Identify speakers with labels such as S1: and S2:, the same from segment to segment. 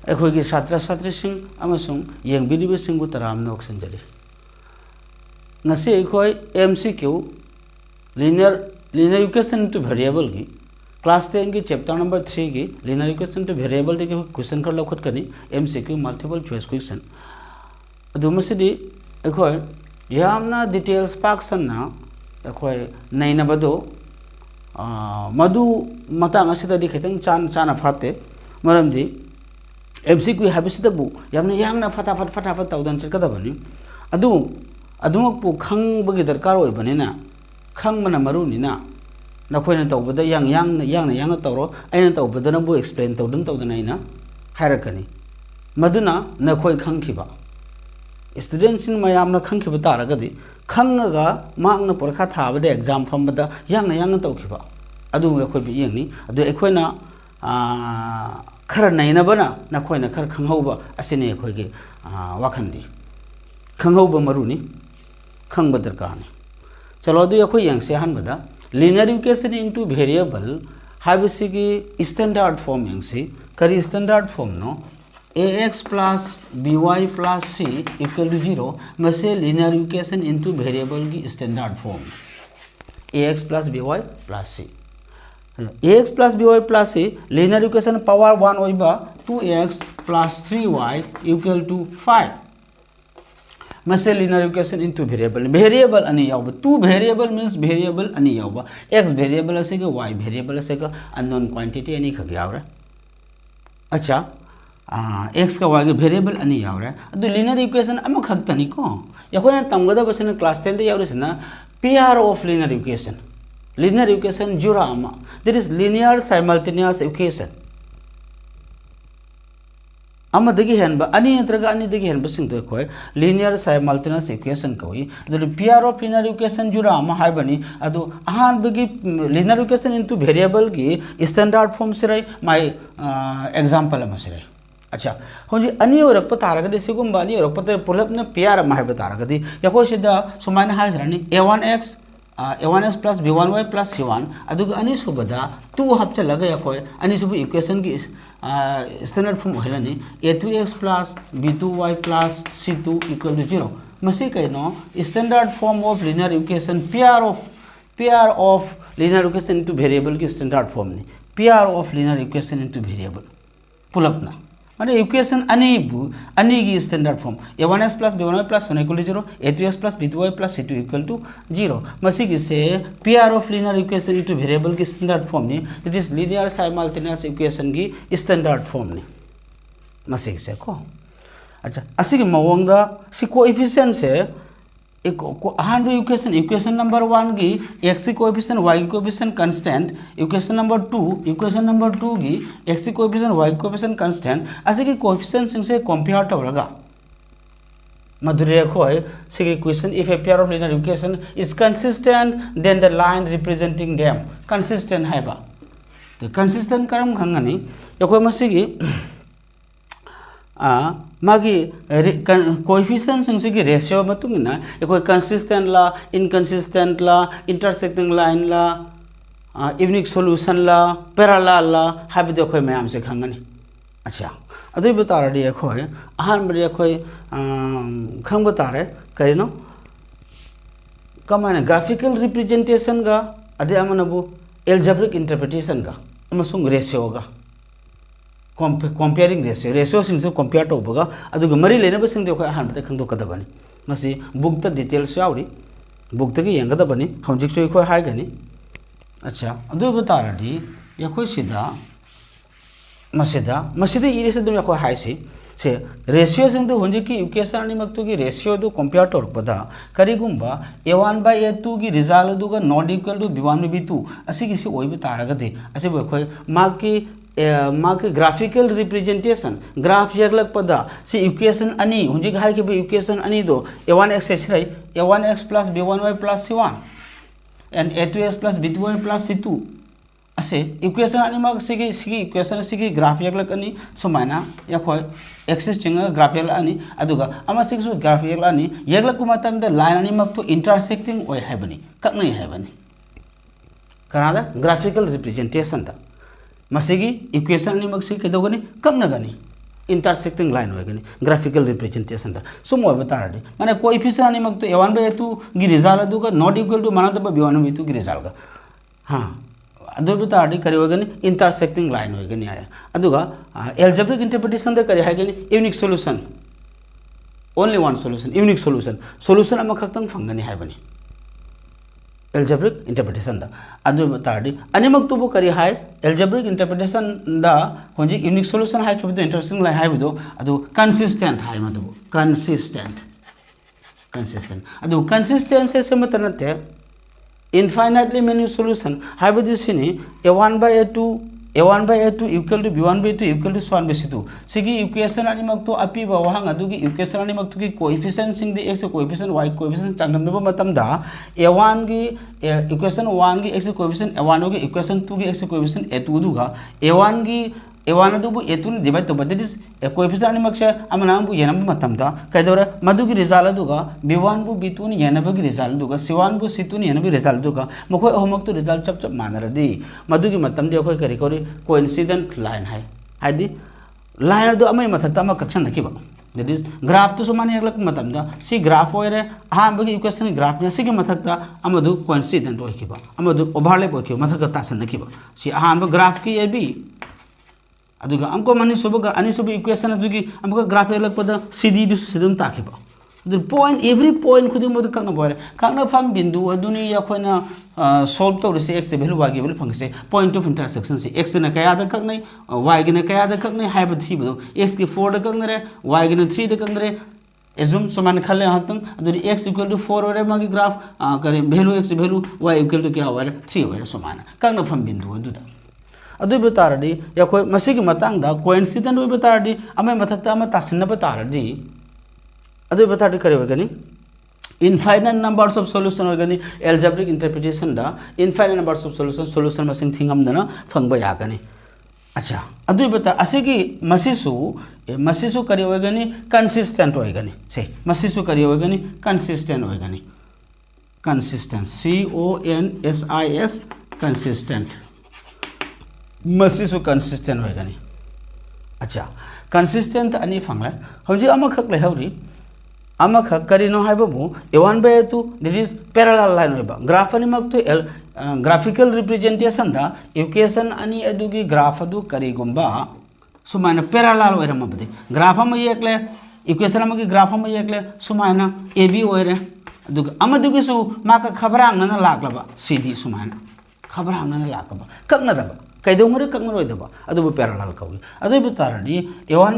S1: ꯑꯩꯈꯣꯏꯒꯤ ꯁꯥꯇ꯭ꯔ ꯁꯥꯇ꯭ꯔꯤꯁꯤꯡ ꯑꯃꯁꯨꯡ ꯌꯦꯡꯕꯤꯔꯤꯕꯁꯤꯡꯕꯨ ꯇꯔꯥꯝꯅ ꯑꯣꯛꯁꯟꯖꯔꯤ ꯉꯁꯤ ꯑꯩꯈꯣꯏ MCQ linear equation to variable gi class 10 की chapter number 3 की linear equation to variable de question खर लखत कनी MCQ multiple choice question अदुमसिदी अखोय यामना details पाक सन्ना अखोय नैना बदो मधु मतंग असिददी खितंग चाना फाते मरमदी MCQ हाबिसिदबु यामना फटाफट तौदन चकदबनी अदुमकपु खंगबगी दरकार ओइबनिना खंगमना मरुनिना नखोयना तौबदा यांग तौरो अइना तौबदनबु एक्सप्लेन तौदना अइना हायरकनी मदुना नखोय खंगखिबा स्टूडेंट्स मयामना खंगखिबा तारगदी खंगगा मांगना परीक्षा थाबदे एग्जाम फमबदा यांग तौखिबा अदु अखोय यंगनी अदु अखोयना खर नैनबना नखोयना खर खंगहौबा असिने अखोयगे वाखंदी खंगहौबा मरुनी खंगबा दरकारनी चलो अदु अखोय यंगसे हनबदा linear equation into variable हाबिसिगी स्टैंडर्ड फॉर्म यंगसी करी स्टैंडर्ड फॉर्म नो ax plus by plus c equal to 0 मसे linear equation into variable की standard form ax plus by plus c ax plus by plus c linear equation power 1 ओइबा 2x plus 3y equal to 5 मसे linear equation into variable अनि यावबा 2 variable means variable अनि यावबा x variable असेगा y variable असेगा unknown quantity अनि खग यावरा अच्छा x का y के variable अनि यावरा अदु linear equation अम खगतनी को यखोना तमगदा बसना क्लास 10 दे यावरसना pair of linear equation jura ama that is linear simultaneous equation अम दगी हेनबा अनि नत्रगा अनि दगी हेनबा सिंग तो खोय linear simultaneous equation कोई अदु pair of linear equation Jura अम हाइबनी अदु अहान बगी linear equation into variable की standard form सिरै माय एग्जांपल अम सिरै अच्छा होजी अनि ओरक प तारगदि सिगुंबा अनि ओरक प पुलप न pair अम हाइबा तारगदि यखो सिदा सुमाइन हाजरानी a1x plus b1y plus c1 अदुगा अनि सुबदा 2 हपचलगा यखोय अनि सुबु इक्वेशन की स्टैंडर्ड फॉर्म होइलानी a2x plus b2y plus c2 equal to 0 मसी कइनो standard form of linear equation pair of linear equation into variable की स्टैंडर्ड फॉर्म नि pair of linear equation into variable पुलपना माने इक्वेशन अनि की standard form a1x plus b1y plus 1 equal to 0 a2x plus b2y plus c2 equal to 0 मसी की से pair of linear equation into variable की standard form नि that is linear simultaneous equation की standard form नि मसी से को अच्छा असि की मवंगदा सी कोएफिशिएंट से एक अहान इक्वेशन नंबर 1 की x की कोएफिशिएंट y की कोएफिशिएंट कांस्टेंट इक्वेशन नंबर 2 की x की कोएफिशिएंट y की कोएफिशिएंट कांस्टेंट असि की कोएफिशिएंट से कंपेयर तौरगा मधुरे खोय सिगी question if a pair of linear equation is consistent then the line representing them consistent हाइबा तो consistent करम खंगनी यखोय मसिगी मागी कोएफिशिएंट सिंग रेशियो मतुंगना एकोय कंसिस्टेंट ला इनकंसिस्टेंट ला इंटरसेक्टिंग लाइन ला यूनिक सॉल्यूशन ला पैरेलल ला हाबिदो खोय मयाम से खंगनी अच्छा अदुइ बतारडी एकोय अहान बरी एकोय खंग बतारे करिनो कमाने ग्राफिकल रिप्रेजेंटेशन गा अदे अमनबु एल्जेब्रिक इंटरप्रिटेशन गा अमसुंग रेशियो गा comparing ratio सिंग कंपेयर तौबगा अदुगा मरी लेनब सिंग देखो अहान बते खंदोकदबनी मसी बुक द डिटेल्स यावरी बुक तगी यंगदबनी हौजिक सो इखो हाइगनी अच्छा अदु बतारडी यखो सिदा मसिदा इरेस दम यखो हाइसी से रेशियो सिंग दु होंजे की इक्वेशन अनि मक्तु की रेशियो दु कंपेयर तौरपदा करिगुंबा a1 by a2 की रिजल्ट दुगा not equal to b1 by b2 असि किसी ओइबे तारगदे असि बखोय मार्क ग्राफिकल रिप्रेजेंटेशन ग्राफ यगलक पदा से इक्वेशन अनि हुंजी हाइ के इक्वेशन अनि दो a1x से a1x plus b1y plus c1 and a2x plus b2y plus c2 असे इक्वेशन अनि मार्क सिगी इक्वेशन सिगी ग्राफ यगलक अनि सुमाइना यखोय एक्सिस चिंगा ग्राफ यगल अनि अदुगा अमा सिगसु ग्राफ यगल अनि यगलक कुमातम द लाइन अनि मक तो इंटरसेक्टिंग ओय हाइबनी ककनै हाइबनी कनादा ग्राफिकल रिप्रेजेंटेशन दा मसिगी इक्वेशन नि मक्सी केदोगनी ककनगनी इंटरसेक्टिंग लाइन होगनी ग्राफिकल रिप्रेजेंटेशन दा सुम होब तारदी माने कोएफिशिएंट अनि मक तो a1/a2 गी रिजल्ट अदुगा नॉट इक्वल टू मानदब b1/b2 गी रिजल्ट गा हां अदुब तारदी करी होगनी इंटरसेक्टिंग लाइन होगनी आया अदुगा एल्जेब्रिक इंटरप्रिटेशन दा करी हागनी unique solution only one solution unique solution अमा खक्तंग फंगनी हायबनी एल्जेब्रिक इंटरप्रिटेशन दा अदुब तारदी अनिमक तुबु करी हाय एल्जेब्रिक इंटरप्रिटेशन दा होंजी यूनिक सॉल्यूशन हाय केबदो इंटरेस्टिंग लाइन हायबदो अदु कंसिस्टेंट हाय मदबु कंसिस्टेंट अदु कंसिस्टेंसी से मतनते इनफाइनाइटली मेनी सॉल्यूशन हायबदि सिनी a1/a2 equal to b1/2 equal to c1/c2 सिगी इक्वेशन अनिमक तो अपि बवहंग अदुगी इक्वेशन अनिमक तो की कोएफिशिएंट सिंग द x कोएफिशिएंट y कोएफिशिएंट चांगदम मतमदा a1 गी इक्वेशन 1 गी x कोएफिशिएंट a1 गी इक्वेशन 2 गी x कोएफिशिएंट a2 दुगा a1 गी a1 अदुबु a2 ने डिवाइड तो बददिस कोएफिशिएंट अनिमक से अमनाम बु येनम मतमदा कयदोरे मदुगी रिजल्ट दुगा b1 बु b2 ने येनबगी रिजल्ट दुगा c1 बु c2 ने येनबगी रिजल्ट दुगा मखोय अहमक तो रिजल्ट चप मानरदी मदुगी मतमदे अखोय करी करी कोइंसिडेंट लाइन है हाइदी लाइन दो अमै मथक्ता अमा कक्शन नकिबा दैट इज ग्राफ तो समान एकलक मतमदा सी ग्राफ ओइरे अहांबगी इक्वेशन ग्राफ ने सिगी मथक्ता अमदु कोइंसिडेंट ओइखिबा अमदु ओवरलैप ओइखिबा मथक्ता तासन नकिबा सी अहांब ग्राफ की ए बी अदुगा हमको मनी सुबह अनि सुबह इक्वेशन अदुगी हमको ग्राफ एकलक पद सीडी दुस सिदम ताखिबा अदु पॉइंट एवरी पॉइंट खुदी मोद कक्न बोरे कक्न फम बिंदु अदुनी यखोना सॉल्व तौरसे x वैल्यू y वैल्यू फंगसे पॉइंट ऑफ इंटरसेक्शन से x ने कया द कक्नै y ने कया द कक्नै हाइब थिबदो x की 4 द कक्नरे y ने 3 द कक्नरे एजुम समान खले हतंग अदुनी x इक्वल टू 4 ओरे मागी ग्राफ करे value x value y equal to क्या ओरे 3 ओरे समान कक्न फम बिंदु अदुदा अदु बतारदी यखोय मसिगी मतंगदा कोइंसिडेंट ओइ बतारदी अमे मथक्ता अमा तासिन बतारदी अदु बतारदी करे होगनी इनफाइनाइट नंबर्स ऑफ सॉल्यूशन होगनी एल्जेब्रिक इंटरप्रिटेशन दा इनफाइनाइट नंबर्स ऑफ सॉल्यूशन मसिंग थिंगमदना फंगबा यागनी अच्छा अदु बता असिगी मसिसु करे होगनी कंसिस्टेंट होगनी से मसिसु करे होगनी कंसिस्टेंट होगनी कंसिस्टेंट CONSIS कंसिस्टेंट मसिसु कंसिस्टेंट होगनी अच्छा कंसिस्टेंट अनि फंगला हौजी अमखक लेहौरी अमखक करिनो हाइबबु a1/a2 that is parallel line होइबा ग्राफ अनि मक तो ग्राफिकल रिप्रेजेंटेशन दा इक्वेशन अनि अदुगी ग्राफ अदु करिगुंबा सुमाना पैरेलल ओइरमबदि ग्राफ अम येकले इक्वेशन अमगी ग्राफ अम येकले सुमाना ab ओइरे अदुग अमदुगिसु माका खबरांगना लाक्लबा cd सुमाना खबरांगना लाकबा कक्नदबा कैदोंगरे कक्नरोइदबा अदुबु पैरेलल कवि अदुबु तारदी a1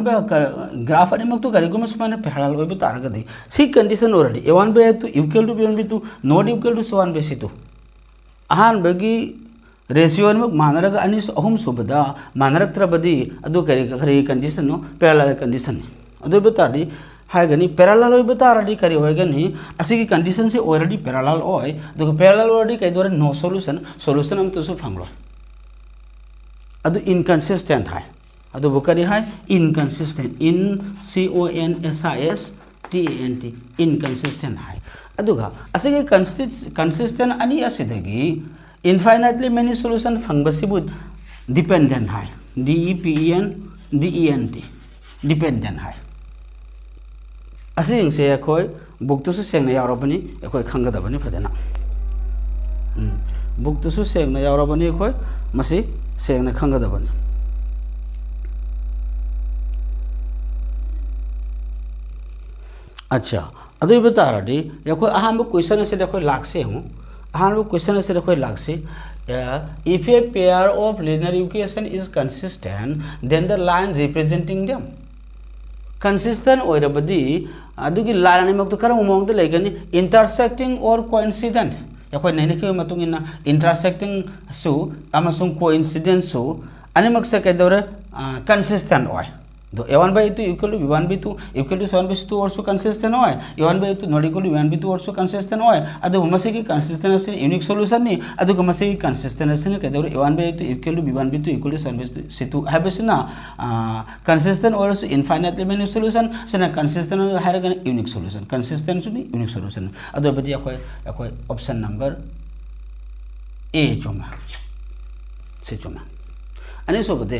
S1: ग्राफ अनि मक तो करिगुम सुमाना पैरेलल ओइबु तारगदि सी कंडीशन ओरडी a1/a2 equal to b1/b2 not equal to c1/c2 अहान बगी रेशियो अनिमक मानरग अनि अहुम सुबदा मानरक्त्रबदि अदु करि कंडीशन नो पैरेलल कंडीशन अदुबु तारदी हागनी पैरेलल ओइबु तारदी करि होगनी असिगी कंडीशन से ऑलरेडी पैरेलल ओय दु पैरेलल ऑलरेडी कैदोरे नो सॉल्यूशन हम तो सु फंगलो अदु इनकंसिस्टेंट है अदु बुकरी है इनकंसिस्टेंट इन CONSISTENT इनकंसिस्टेंट है अदुगा असिगे कंसिस्टेंट अनि असिदगी इनफाइनाइटली मेनी सॉल्यूशन फंगबसिबु डिपेंडेंट है DEPENDENT डिपेंडेंट है असिंग से अखोय बुक्तुसु सेंगना यावरबनी अखोय खंगदबनी फदना बुक्तुसु सेंगना यावरबनी अखोय मसी सेंगना खंगदबनी अच्छा अदुई बतारदी यखोय अहांब क्वेश्चन से देखोय लागसे हूं अहांब क्वेश्चन से देखोय लागसे if a pair of linear equation is consistent then the line representing them consistent oirabadi adugi line ani mak to karam mong de legani intersecting or coincident yakoi naine ke matung ina intersecting su amasung coincident su ani mak se kedore consistent oy do a1/a2 equal to b1/2 equal to c1/2 also consistent oy a1/a2 not equal to b1/2 also consistent oy adu mase ki consistency unique solution ni adu mase ki consistency ni kedore a1/a2 equal to b1/2 equal to c1/2 habesina consistent or also infinitely many solution sena consistent haragan unique solution consistent to be unique solution adu badi akoi option number a choma se choma ani so bade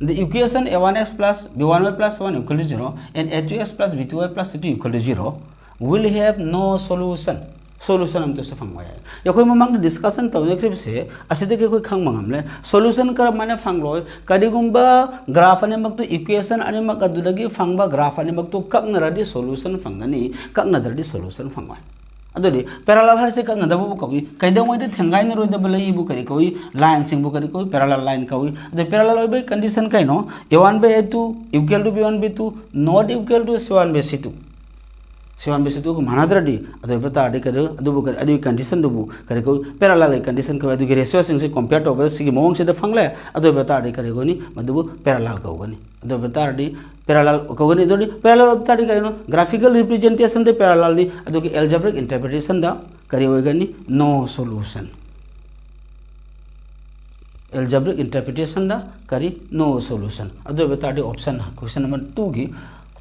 S1: the equation a1x plus b1y plus 1 equal to 0 and a2x plus b2y plus c2 equal to 0 will have no solution. Solution am to se phang wai ya khoi mamang discussion to ne krip se aside ke khoi khang mangam le solution kar mane phang loi kadigumba graph ane mak to equation ane mak adudagi phangba graph ane mak to kakna radi solution phangani kakna radi solution phangwa adori parallel har se kakna dabu koi kaida moi de thengai ne roi dabala ibu kari koi line sing bu kari koi parallel line koi the parallel by condition kai no a1 by a2 equal to b1 by 2 not equal to c1 by c2 C1 by C2 को माना दरडी अदो बता आदि करे अदो बकर अदो condition दबु करे को पैरेलल कंडीशन को अदो के रेशियो सिंग से कंपेयर तो बस सिगी मोंग से द फंगले अदो बता आदि करे गोनी मदबु पैरेलल को गोनी अदो बता आदि पैरेलल को गोनी दोडी पैरेलल बता आदि करे नो ग्राफिकल रिप्रेजेंटेशन दे पैरेलल नी अदो के एल्जेब्रिक इंटरप्रिटेशन दा करे होय गनी नो सॉल्यूशन एल्जेब्रिक इंटरप्रिटेशन दा करी नो सॉल्यूशन अदो बता आदि ऑप्शन क्वेश्चन नंबर 2 की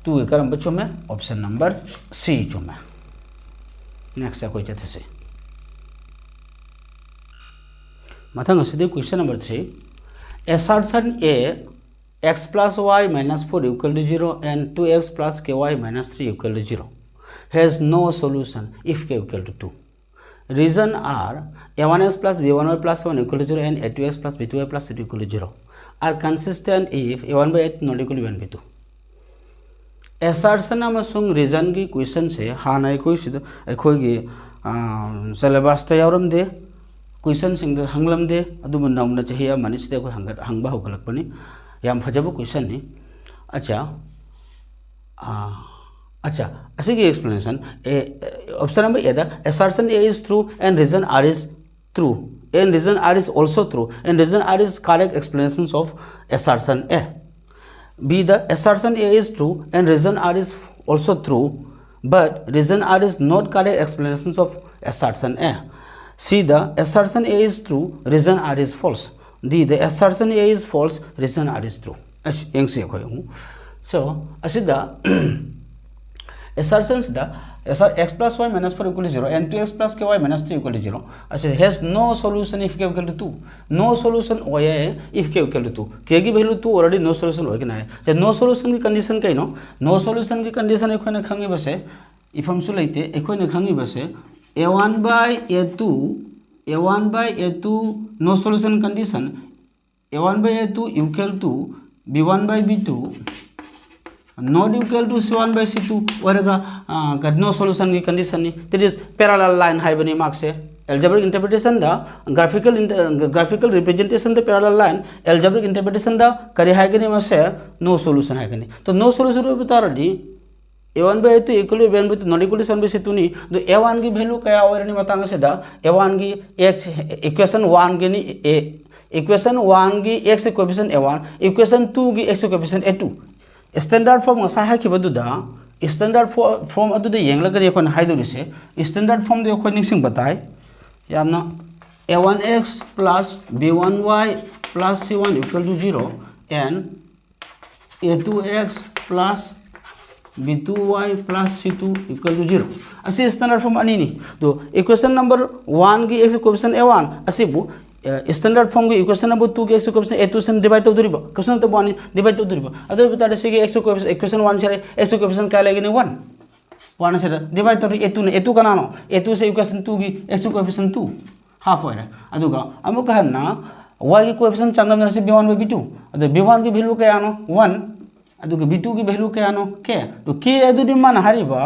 S1: 2 के करम बच्चों में ऑप्शन नंबर सी जो में नेक्स्ट कोई चते से मथंग से question number 3 assertion a x plus y minus 4 equal to 0 and 2x plus ky minus 3 equal to 0 has no solution if k equal to 2. Reason are a1x plus b1y plus 1 equal to 0 and a2x plus b2y plus c2 equal to 0 are consistent if a1 by 8 not equal to b1 by 2. assertion amasung reason gi question se hanai koi sid ekhoi gi syllabus ta yauram de question sing da hanglam de adu naum na chahi amani side ko hangba hogalak pani yam phajabu question ni acha asigi explanation option number a the assertion a is true and reason r is true and reason r is also true and reason r is correct explanations of assertion a. B the assertion a is true and reason r is also true but reason r is not correct explanations of assertion a. C the assertion a is true reason r is false. D the assertion a is false reason r is true. So asida assertions the x plus y minus 4 equal to 0 and 2x plus ky minus 3 equal to 0 has no solution if k equal to 2. No solution होया है if k equal to 2. k की value 2 already no solution होय कि ना है no solution की condition कई no no solution की कंडीशन एखो ने खंगी बसे if हम सु लेते एखो ने खंगी बसे a1 by a2 no solution condition a1 by a2 equal to b1 by b2 not equal to c1 by c2 वरेगा no solution की condition नहीं that is parallel line है बनी mark से algebraic interpretation दा graphical representation दा parallel line algebraic interpretation दा करे है कि नहीं मसे no solution है कि नहीं तो no solution पे बता रही a1 by a2 equal to b1 by 2 not equal to c1 by c2 नहीं तो a1 की वैल्यू क्या और नहीं बताएंगे से दा a1 की x equation 1 की नहीं equation 1 की x coefficient a1 equation 2 की x coefficient a2 standard form asa ha kibaduda standard form aduda yenglagani ekon haiduri se standard form de ekon ningsing batai yamna a1x plus b1y plus c1 equal to 0 and a2x plus b2y plus c2 equal to 0 asi standard form ani ni to equation number 1 ki x coefficient a1 asibu standard form की equation number 2 की x coefficient a2 से divide तो दुरीबा question तो बनी divide तो दुरीबा other बता दे से कि x coefficient equation 1 से x coefficient क्या लगेगा 1 से divide तो a2 ने a2 का नानो a2 से equation 2 की x coefficient 2 half होएगा अदुगा अमुक है ना y की coefficient चांगम से b1 by b2 other b1 की value क्या आनो 1 अदुगा b2 की value क्या आनो k तो k अदुदी मान हरिबा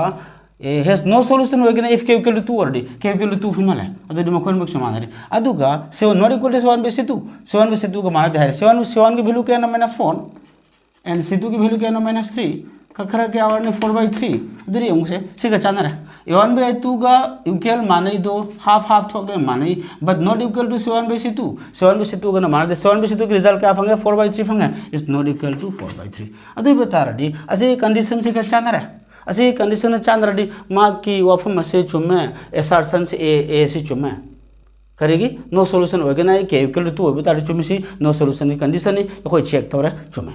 S1: has no solution होएगा if k equal to 2 already k equal to 2 फमाले अदुदी मखोन Baksh मान Hari अदुगा 7 not equal to 7 by c2 7 by c2 का मान दे है 7 की वैल्यू क्या है ना -4 एंड c2 की वैल्यू क्या है ना -3 कखरा के आवर ने 4 by 3 अदुरी हमसे सिगा चाना रे a1 by 2 का इक्वल माने दो हाफ थोक दे माने but not equal to 7 by c2 7 by c2 का मान दे 7 by c2 के रिजल्ट क्या फंगे 4 by 3 फंगे is not equal to 4 by 3 अदुई बता रही असे कंडीशन से का चाना रे असी कंडीशन चांद रडी माँ की वाफम से चुम्मे assertion से ए से चुम्मे करेगी नो सोल्यूशन होगना के इक्वल टू होबे तार चुमिसी नो सोल्यूशन की कंडीशन नि कोई चेक तौरे चुमे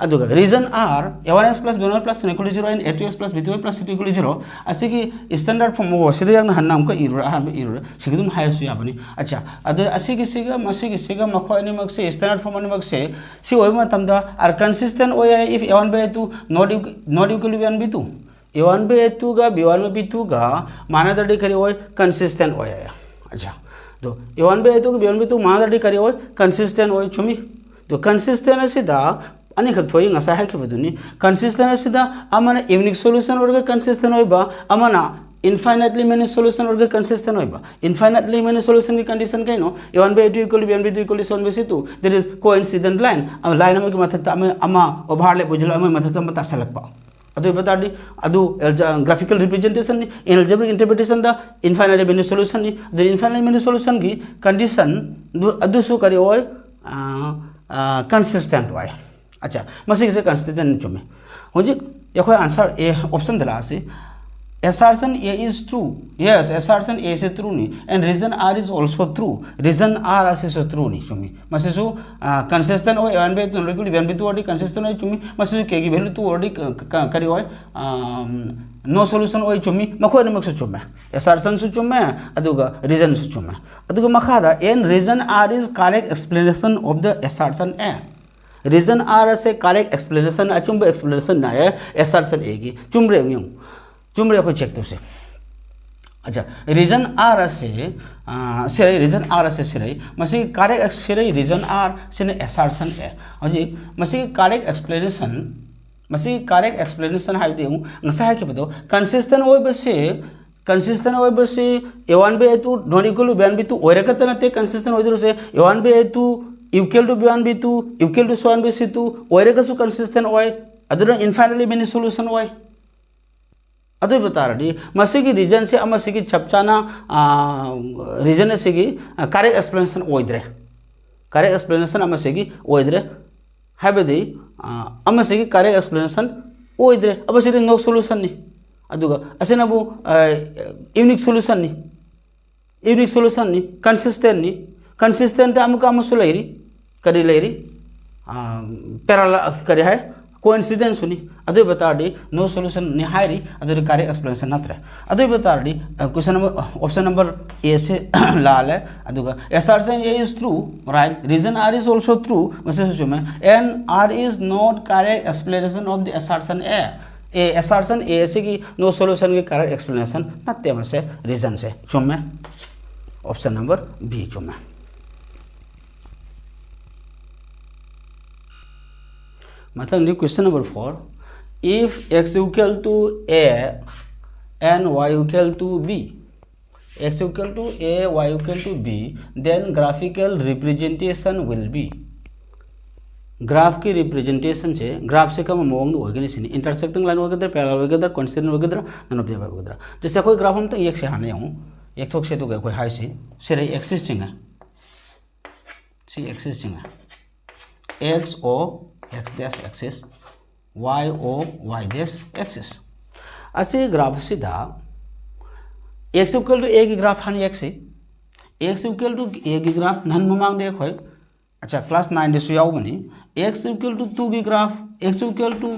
S1: अदुगा रीजन आर a1s plus b1 plus n equal to 0 and a2s plus b2 plus c2 equal to 0 asigi standard form wo sida yang hannam ka irura han irura sigidum higher su yabani acha adu asigi siga makho ani mak se standard form ani mak se si oi matam da are consistent oi if a1 by a2 not equal to b1 b2 a1 by a2 ga b1 by b2 ga manadadi kari oi consistent oi acha तो a1 by a2 ga b1 by b2 manadadi kari oi consistent oi chumi तो consistent asida अनि खक थोई ngasa ha khibaduni consistent asida amana unique solution orga consistent hoiba amana infinitely many solution orga consistent hoiba infinitely many solution ki condition kaino a1 by a2 equal to b1 by 2 equal to c1 by c2 there is coincident line line ama ki mathakta ama overlap bujla ama mathakta mata salakpa adu batadi adu graphical representation ni algebraic interpretation da infinitely many solution ni the infinitely many solution ki condition adu su kari hoy consistent hoy अच्छा मसी से consistent चुमे होजी यखो answer A option दिला से assertion a is true yes assertion a is true ni and reason r is also true reason r is also true ni chumi masi su consistent hoy 1 by 2 regular 1 by 2 already consistent hoy chumi masi k की value 2 already करी होय no solution hoy chumi मखो नि मक्सु चुमे assertion su चुमे अदुगा reason su चुमे अदुगा मखादा and reason r is correct explanation of the assertion a reason R से correct explanation अचुंब explanation ना है assertion ए की चुमरे म्यूं चुमरे को चेक तो से अच्छा रीजन आर से रीजन आर से सिरै मसी करेक्ट सिरै रीजन आर से assertion ए अजी मसी करेक्ट एक्सप्लेनेशन हाइ देउ ngसा है के बदो कंसिस्टेंट होय बसे a1 by a2 not equal to b1 by 2 ओरे कत नते कंसिस्टेंट होय से a1 by a2 equal to b1 by 2 equal to c1 by c2 ओरे का सु कंसिस्टेंट होय अदर इनफाइनाइटली मेनी सॉल्यूशन होय अदु बता रही मसी की रीजन से अमसी की छपचाना रीजन से की करेक्ट एक्सप्लेनेशन ओइद्रे करेक्ट एक्सप्लेनेशन अमसी की ओइद्रे हाबदि अमसी की करेक्ट एक्सप्लेनेशन ओइद्रे अबसी नो सॉल्यूशन नि अदुगा असेनबु यूनिक सॉल्यूशन नि कंसिस्टेंट अमुका अमसु लेरी करी लेरी पैरेलल करी है कोइंसिडेंस हुनी अदु बता दी नो सॉल्यूशन नि हाइरी अदु करेक्ट एक्सप्लेनेशन नत्रे अदु बता दी क्वेश्चन नंबर ऑप्शन नंबर ए से लाल है अदुगा assertion a is true right reason r is also true मसे सोचो मैं and r is not correct explanation of the assertion a assertion a से की नो सॉल्यूशन के करेक्ट एक्सप्लेनेशन नत्ते मसे रीजन से चुम में ऑप्शन नंबर बी चुम में मतलब question number 4 if x equal to a and y equal to b x equal to a y equal to b then graphical representation will be graph की representation से graph से कम मोंग होगनी सिनी intersecting line वगैरह parallel वगैरह constant वगैरह none of the वगैरह जैसे कोई ग्राफ हम तो एक से हाने हूं एक थोक से तो कोई हाई से एक्सिस्टिंग है सी एक्सिस्टिंग है x o x dash axis y o y dash axis ऐसे ग्राफ सीधा x इक्वल टू a की ग्राफ हानि x इक्वल टू a की ग्राफ नन ममांग देख होय अच्छा क्लास 9 दे सुयाव बनी x इक्वल टू 2 की ग्राफ x इक्वल टू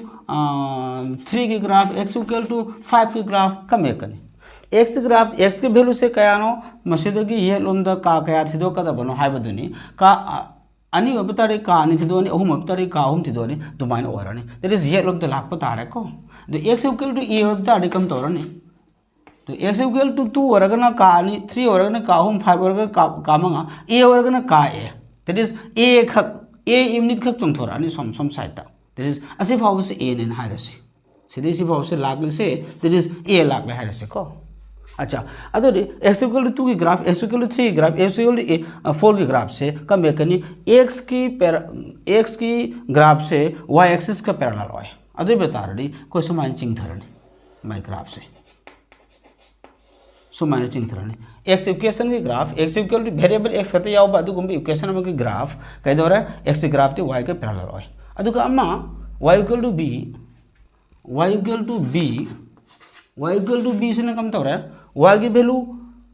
S1: 3 की ग्राफ x इक्वल टू 5 की ग्राफ कमे कने x ग्राफ x के वैल्यू से कयानो मसिदगी ये लोंदा का कया थिदो कदा बनो हाइबदुनी का अनि अबतारे का अनि थिदोनी अहुम अबतारे का अहुम थिदोनी दुमाइन ओरनी दैट इज ये लोग लाख पतारे को तो x इक्वल टू a अबतारे कम तोरनी तो x इक्वल टू 2 ओरगना का अनि 3 ओरगना का अहुम 5 ओरगना का मंगा a ओरगना का a दैट इज a खक a यूनिट खक चुंथोरानी सम साइटा दैट इज असे फाव से a ने हाइरसी सीधे सी फाव से लागले से दैट इज a लागले हाइरसी को अच्छा अदोरी x इक्वल टू 2 की ग्राफ x इक्वल टू 3 की ग्राफ x इक्वल टू 4 की ग्राफ से कम बेकनी x की ग्राफ से y एक्सिस का पैरेलल होय अदो बता रही कोई समान चिंग धरनी माय ग्राफ से समान चिंग धरनी x इक्वेशन की graph x equal two variable x खते याव बादु गुंबी इक्वेशन में की ग्राफ कह दो रहा x की ग्राफ ते y के पैरेलल होय अदो का अम्मा y इक्वल टू b से न कम तो रहा y की वैल्यू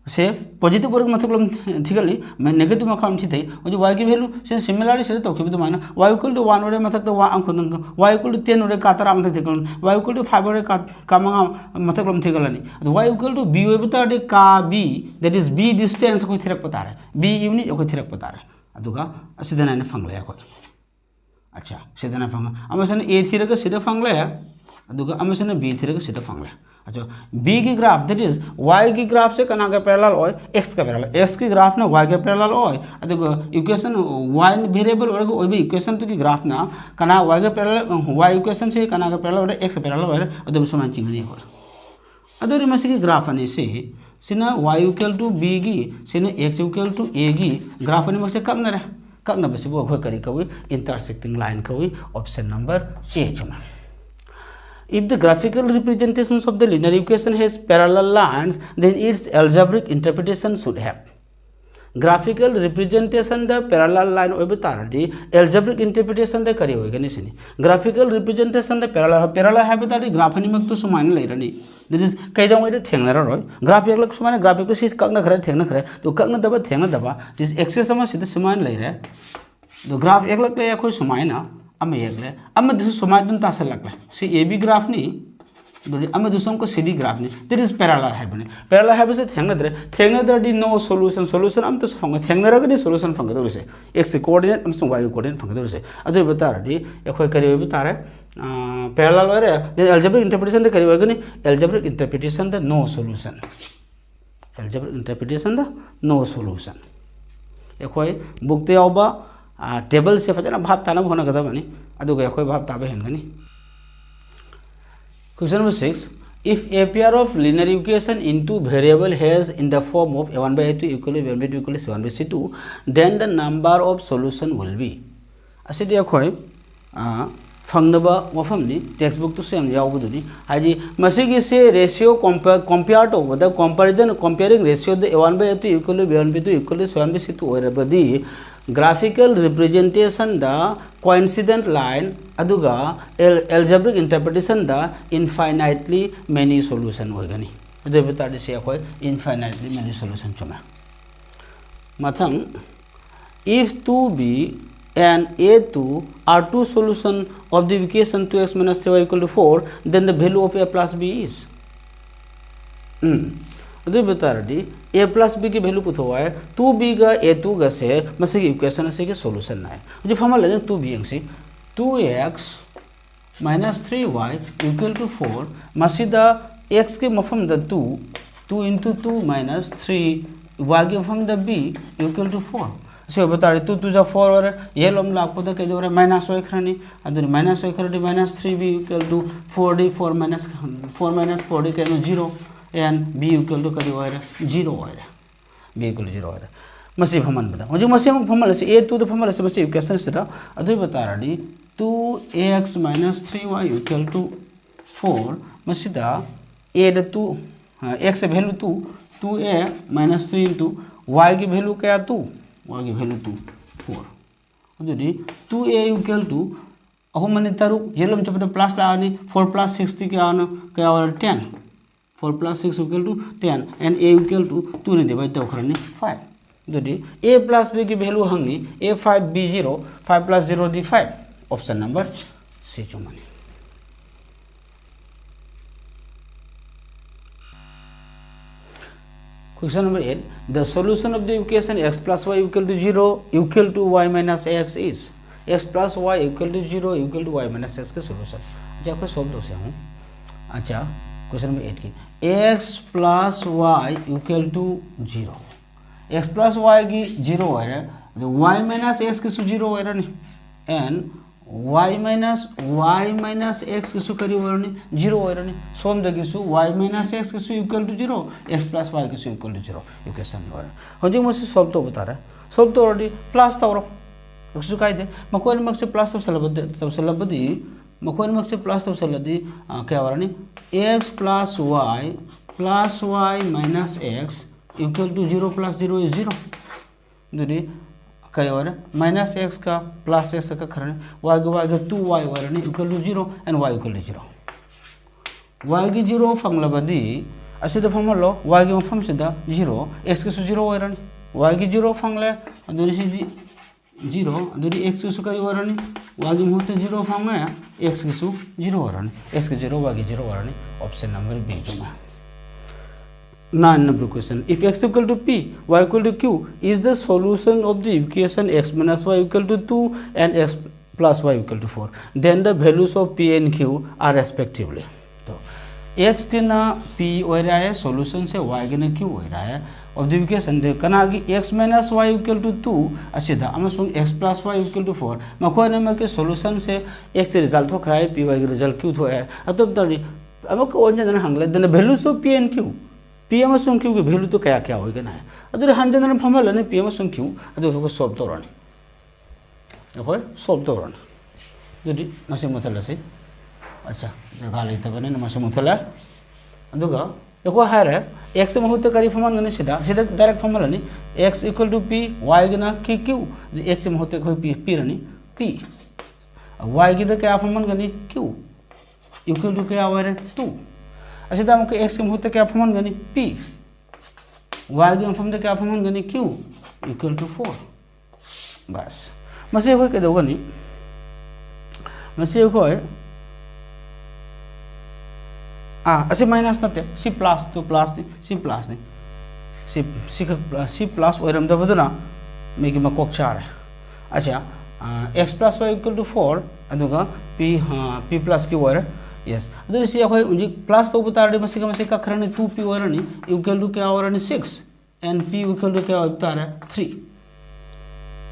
S1: से पॉजिटिव वर्ग मथक्लम थिगली नेगेटिव मखाम थी हजू y की वैल्यू से सिमिलरली से तौखिब दुमाना y इक्वल टू 1 ओरे मथक वा अंखुदंग y इक्वल टू 10 ओरे का तरा मथक थिगलन y इक्वल टू 5 ओरे का मंगा मथक्लम थिगलनी y इक्वल टू b ओय बताडे का b that is b distance को थिरक पतारे b यूनिट को थिरक पतारे अदुगा असिदना ने फंगले को अच्छा सिदना फंग अमसन a थिरक सिदा फंगले अदुगा अमसन b थिरक सिदा फंगले अच्छा b की ग्राफ दैट इज y की ग्राफ से कना का पैरेलल होय x का पैरेलल x की ग्राफ ना y के पैरेलल होय देखो इक्वेशन y वेरिएबल और ओय भी इक्वेशन तो की ग्राफ ना कना y के पैरेलल y इक्वेशन से कना का पैरेलल और x के पैरेलल होय अदम समान चिंगनी होय अदरी मसी की ग्राफ अनि से सिना y इक्वल टू b की सिना x इक्वल टू a की ग्राफ अनि मसे ककना बसे बो खो करी कवी इंटरसेक्टिंग लाइन कवी ऑप्शन नंबर ए चुमा If the graphical representations of the linear equation has parallel lines, then its algebraic interpretation should have. Graphical representation the parallel line over taradi algebraic interpretation the kari hoga ni sini. Graphical representation the parallel have taradi graph ani mak to suman lai rani. That is kai dang oi thengna ro graph ek lak suman graph ko sit kakna khare thengna khare to kakna daba thengna daba this axis sama sida suman lai re. तो graph एक लग ले कोई सुमाय ना अमे एक ले अमे दूसरे सुमाय दुन तासल लग ले सी ए बी ग्राफ नी दोडी अमे दूसरों को सी डी ग्राफ नी देयर इज पैरेलल है से थेंगना दर दी नो सॉल्यूशन अम तो फंग थेंगना रग दी सॉल्यूशन फंग दो से एक्स कोऑर्डिनेट अम सो वाई कोऑर्डिनेट फंग दो से अदे बता रही एखोय करी बता रे पैरेलल वरे देन अलजेब्रिक इंटरप्रिटेशन दे करी वगनी अलजेब्रिक इंटरप्रिटेशन द नो सॉल्यूशन अलजेब्रिक इंटरप्रिटेशन द नो सॉल्यूशन एखोय बुक ते आउबा टेबल से फजना भाव ताना होना गदा बनी अदुगा एखोय भाव ताबे हेनगनी question number 6 if a pair of linear equation in two variable has in the form of a1 by a2 equal to b1 by 2 equal to c1 by c2 then the number of solution will be asidi एखोय फंगनबा वफमनी text book तो same यावबुदुनी हाजी मसिगी से ratio compare तो द कंपेयरिंग रेशियो द a1 by a2 equal to b1 by 2 equal to c1 by c2 ओरबदी graphical representation the coincident line aduga algebraic interpretation the infinitely many solution होगनी अदे बता दे से कोई infinitely many solution चुमा मथंग if 2b and a2 are two solution of the equation 2x minus 3y equal to 4 then the value of a plus b is अदे बता रही a plus B की value पुथो है 2b का a2 का से मसे की इक्वेशन से के सॉल्यूशन ना है जो फॉर्मूला लेने 2b से 2x minus 3y equal to 4 मसीदा x के मफम द 2 into 2 minus 3 y के मफम द b equal to 4 से बता रही 2 जा 4 और ये लोम लाख पता के जो है माइनस y खरानी अदर माइनस y खरानी minus 3b equal to 4d 4 minus 4d के नो 0 and b equal to करी होय 0 होय b equal to 0 होय मसी फमन बता जो मसी हम फमल से a2 द फमल से मसी इक्वेशन से अदु बता रही 2x - 3y equal to 4 मसीदा a the 2 x की वैल्यू 2 2a - 3 into y की वैल्यू क्या 2 y की वैल्यू 2 4 अदुदी 2a equal to अहो मने तारु येलम चपटे प्लस लानी 4 + 60 के आनो क्या और 10 4 + 6 equal to 10 and a equal to 2 ने डिवाइड तो करने 5 दोदी a plus b की वैल्यू हंगनी a 5 b 0 5 plus 0 दी 5 ऑप्शन नंबर सी चुमानी question number 8 the solution of the equation x plus y equal to 0 equal to y minus x is x plus y equal to 0 equal to y minus x का solution जब आपको solve दो से हूं अच्छा question number 8 की x plus y equal to 0 x plus y की 0 है तो y minus x की 0 है नहीं and y minus x की करी हो नहीं 0 है नहीं सोम दे की y minus x की equal to 0 x plus y की equal to 0 इक्वेशन हो रहा है हो जो मुझे सॉल्व तो बता रहा है सॉल्व तो ऑलरेडी प्लस तो और उसको काय दे मकोन मक से प्लस तो सलबदी मकोन मक से प्लस तो सलदी क्या हो रहा नहीं x plus y minus x equal to 0 plus 0 is 0 दूरी क्या हो रहा है माइनस x का प्लस x का खरने y का 2y हो रहा है equal to 0 and y equal to 0 y की 0 फंगला बदी असिदा फमलो y की मफम सिदा 0 x की 0 ओरनी y की 0 फंगले अदुरी सी 0 अदुरी x की करी ओरनी y की मुहते 0 फंगले x की 0 ओरनी x की 0 y की 0 ओरनी ऑप्शन नंबर बी जुमा 9 number question. If x equal to p, y equal to q is the solution of the equation x minus y equal to 2 and x plus y equal to 4, then the values of p and q are respectively. तो x के ना p हो रहा है solution से y के ना q हो रहा है of the equation दे कना कि x minus y equal to 2 असिधा अमसुंग x plus y equal to 4 मखों ने मके solution से x के result हो खाए p y के result q हो है अतुब तरी अमक ओन्या दन हंगले दन values of p and q p अमसुंग q के value तो क्या क्या होएगा ना है अदुरे हंजन दन फमल ने p अमसुंग q अदुरे को solve तोरनी ओके solve तोरनी दुरी मसे मुथल से अच्छा जगह लेते बने नमसे मुथल है अदुगा एको हायर है x महूत करी फमन गने सीधा सीधा डायरेक्ट फमल नहीं x equal to p y गना q q x महूत कोई p रनी p y की तो क्या फमन गनी q equal to क्या वाले 2 अच्छा तो हमको x के महूत क्या फमन गनी p y के महूत क्या फमन गनी q equal to 4 बस मसे कोई के दोगा नहीं मसे कोई असे माइनस नते सी प्लस तो प्लस नहीं सी प्लस नहीं सी प्लस ओरम दबदना मेगी मकोक चार है अच्छा x plus y equal to 4 अदुगा p प्लस की ओर यस अदुरी सी अखोय उजी प्लस तो बता रे मसे का मसे खरने 2p ओरनी इक्वल टू क्या ओरनी 6 एंड p इक्वल टू क्या बता रहा 3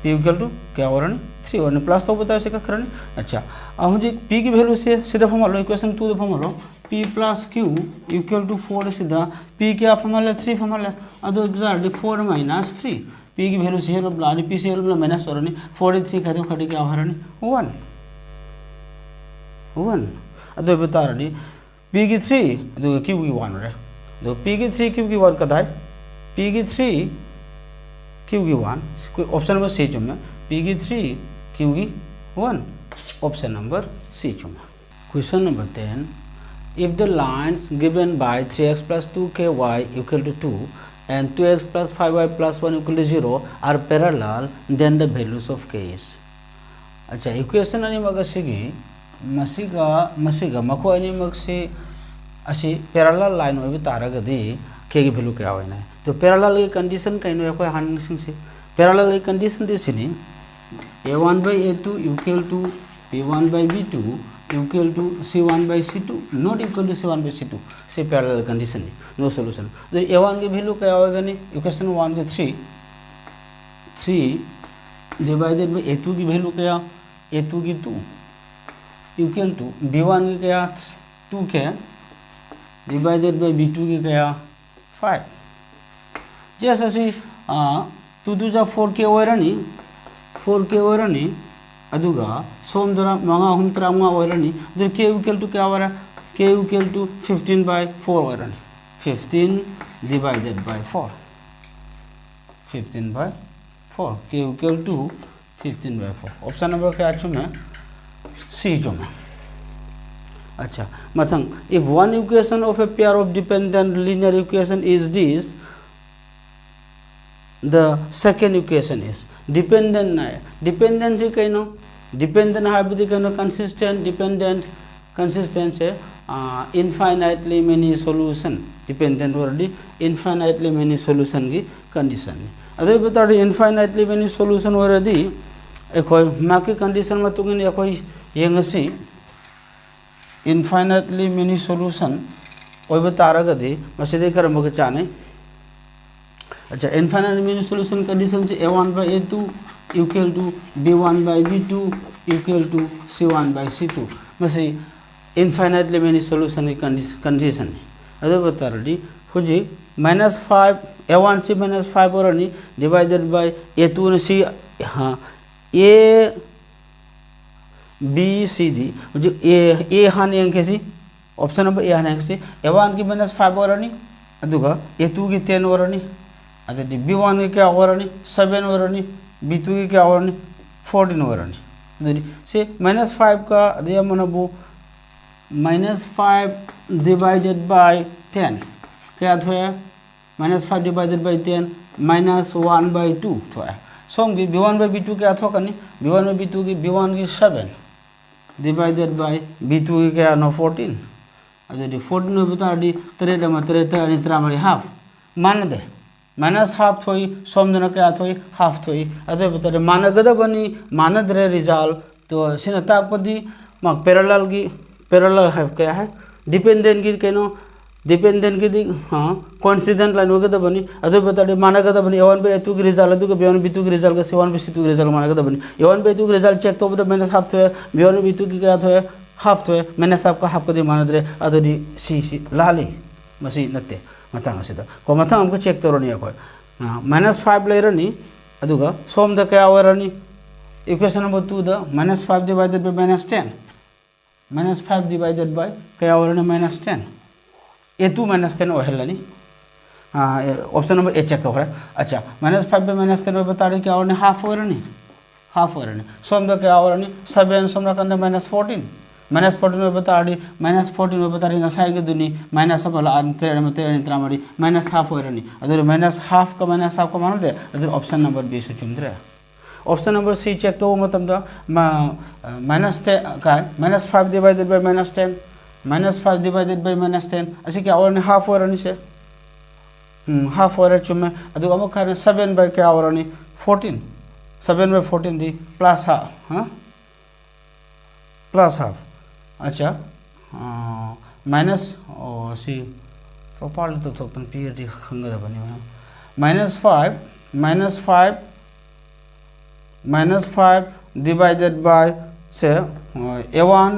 S1: p इक्वल टू क्या ओरनी 3 ओरनी प्लस तो बता से का खरने अच्छा मुझे p की वैल्यू से सिर्फ हम लो इक्वेशन 2 दे हम लो p plus q equal to 4 सीधा p क्या फॉर्मूला 3 फॉर्मूला अदो बता 4 minus 3 p की वैल्यू से लो प्लान p से लो माइनस और नहीं 43 खाते खड़ी क्या हो रहा 1 अदो बता रही p की 3 अदो q की 1 रे दो p की 3 q की 1 कदा है p की 3 q की 1 कोई ऑप्शन नंबर सी चुम p की 3 q की 1 ऑप्शन नंबर सी चुम question number 10 If the lines given by 3x plus 2ky equal to 2 and 2x plus 5y plus 1 equal to 0 are parallel, then the values of k is. अच्छा equation आणि मग असेगी मसिगा मखो आणि मग से अशी parallel line होबे तारगदी k की value क्या होइना तो parallel की कंडीशन कइनो एखो हानसिंग से पैरेलल की condition दिसिनी a1 by a2 equal to p1 by b2 equal to c1 by c2 not equal to c1 by c2 से पैरेलल कंडीशन नो सॉल्यूशन तो a1 की वैल्यू क्या होगा नहीं इक्वेशन 1 के 3 डिवाइडेड बाय a2 की value क्या a2 की 2 इक्वल टू b1 की क्या 2 क्या डिवाइडेड बाय b2 की क्या 5 जैसे सी 2 2 जा 4 के ओरनी अदुगा सोम दरा मंगा हम तरांगा ओरनी दर k इक्वल टू क्या वरा k इक्वल टू 15 by 4 ओरनी 15 divided by 4 15 by 4 k equal to 15 by 4 option number क्या चुम है सी चुम है अच्छा मथंग if one equation of a pair of dependent linear equation is this the second equation is dependent ना dependent से कइनो डिपेंडेंट हाबिदि कइनो कंसिस्टेंट डिपेंडेंट कंसिस्टेंट से इनफाइनाइटली मेनी सॉल्यूशन डिपेंडेंट वर्डी इनफाइनाइटली मेनी सॉल्यूशन की कंडीशन अदे बता रे इनफाइनाइटली मेनी सॉल्यूशन वर्डी एखोय माकी कंडीशन मतुगिन एखोय येंगसी इनफाइनाइटली मेनी सॉल्यूशन ओइब तारगदि मसिदे करमग चाने अच्छा इनफाइनाइट मेनी सॉल्यूशन कंडीशन से a1 by a2 equal to b1 by b2 equal to c1 by c2 मसे इनफाइनाइटली मेनी सॉल्यूशन की कंडीशन अदे बता रही हुजी -5 a1 से -5 और नहीं डिवाइडेड बाय a2 ने c हाँ a b c d जो a हान यंग सी ऑप्शन नंबर a हान यंग सी a1 की -5 और नहीं अदुगा a2 की 10 और नहीं अदे b1 की क्या और नहीं 7 और नहीं b2 की क्या और नहीं 14 और नहीं से -5 का अदे मनबो -5 डिवाइडेड बाय 10 क्या थोए -5 डिवाइडेड बाय 10 -1/2 थोए सोम की b1 by b2 क्या थोकनी b1 by b2 की b1 की 7 डिवाइडेड बाय b2 की क्या नो 14 अदि 14 होबे तारडी 3 मा 3 अनि 3 मरी हाफ मान दे -हाफ थोई सोमदना क्या थोई हाफ थोई अदे बतरे मानगदबनी मानद्रे रिजल्ट तो सिना ताकपदी मा पैरेलल है क्या है डिपेंडेंट की केनो डिपेंडेंट की हाँ कोइंसिडेंट लाइन होगदबनी अदे बतरे मानगदबनी a1 by a2 की रिजल्ट अदुगा b1 by b2 की रिजल्ट का c1 by c2 की रिजल्ट मानगदबनी a1 by a2 की रिजल्ट चेक तो बता -हाफ थोए b1 by b2 की क्या थोए हाफ थोए -हाफ का हाफ कदी मानद्रे अदुदी सी लाली मसी नते मतंग असिदा को मतंग हमको चेक तोरनी अखोय -5 लेरनी अदुगा सोम द क्या वरनी इक्वेशन नंबर 2 द -5 डिवाइडेड बाय -10 -5 डिवाइडेड बाय क्या वरनी -10 a2 -10 ओहेलनी ऑप्शन नंबर ए चेक तो है अच्छा -5 by -10 बता रहे क्या वरनी हाफ वरनी सोम द क्या वरनी 7 सोम द कंदे -14 -14 बता रही -14 बता रही ngасai के दुनी माइनस अब अंतर मते अंतर मरी -हाफ होरनी अदर -हाफ का मानो दे अदर ऑप्शन नंबर बी सु चुमद्रे ऑप्शन नंबर सी चेक तो मतलब दा -10 का -5 डिवाइडेड बाय -10 -5 डिवाइडेड बाय -10 असी क्या और हाफ होरनी से हाफ होर चुमे अदु अमु का 7 बाय क्या होरनी 14 7 बाय 14 दी प्लस हां प्लस हाफ अच्छा माइनस सी प्रॉपर्ली तो थोकन पीआरटी खंगदबनी -5 डिवाइडेड बाय से a1